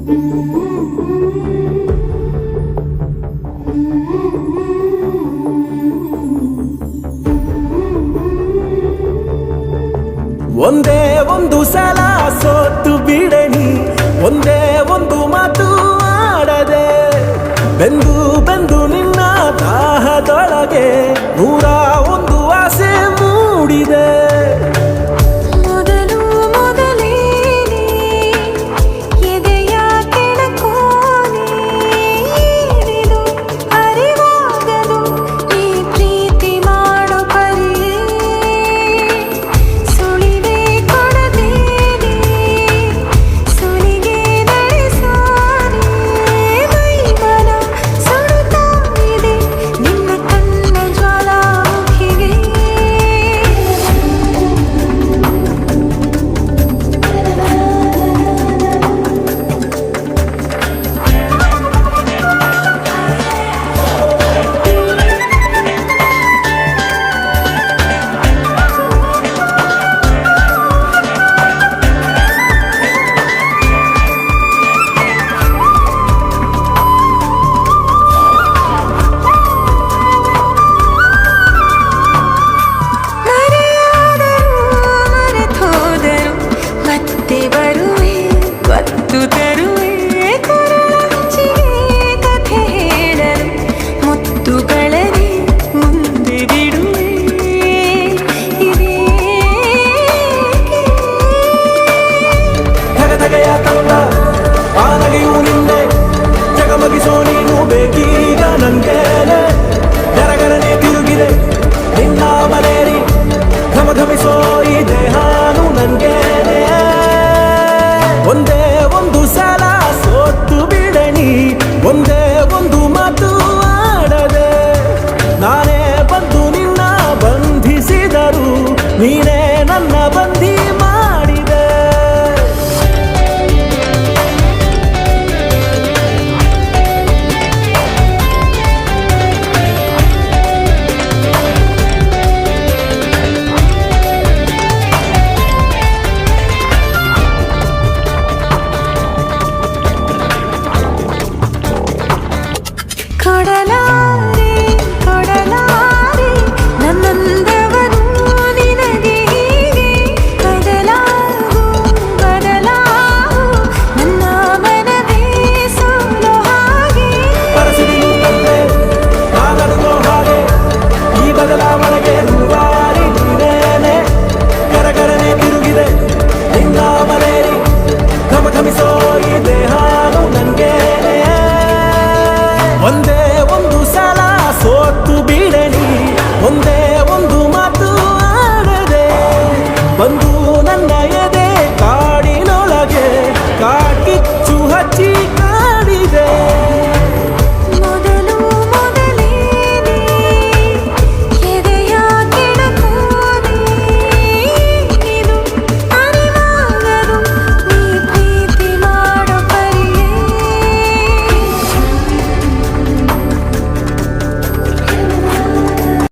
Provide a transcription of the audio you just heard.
ಒಂದೇ ಒಂದು ಸಲ ಸೋತು ಬಿಡಣಿ, ಒಂದೇ ಒಂದು ಮಾತು ಆಡದೆ, ಬೆಂದು ಬೆಂದು ನಿನ್ನ ದಾಹದೊಳಗೆ 101 ಆಸೆ ಮೂಡಿದೆ. ಬೇಕೀಗ ನನ್ಗೇನೆ ಗರಗರನೆ ತಿರುಗಿದೆ ನಿನ್ನ ಮನೇರಿ, ಘಮಘಮಿಸೋ ಈ ದೇಹಾನು ನನ್ಗೇನೆ. ಒಂದೇ ಒಂದು ಸಲ ಸೋತು ಬಿಡಣಿ, ಒಂದೇ ಒಂದು ಮಾತು ಆಡದೆ, ನಾನೇ ಬಂದು ನಿನ್ನ ಬಂಧಿಸಿದರು ನೀನೇ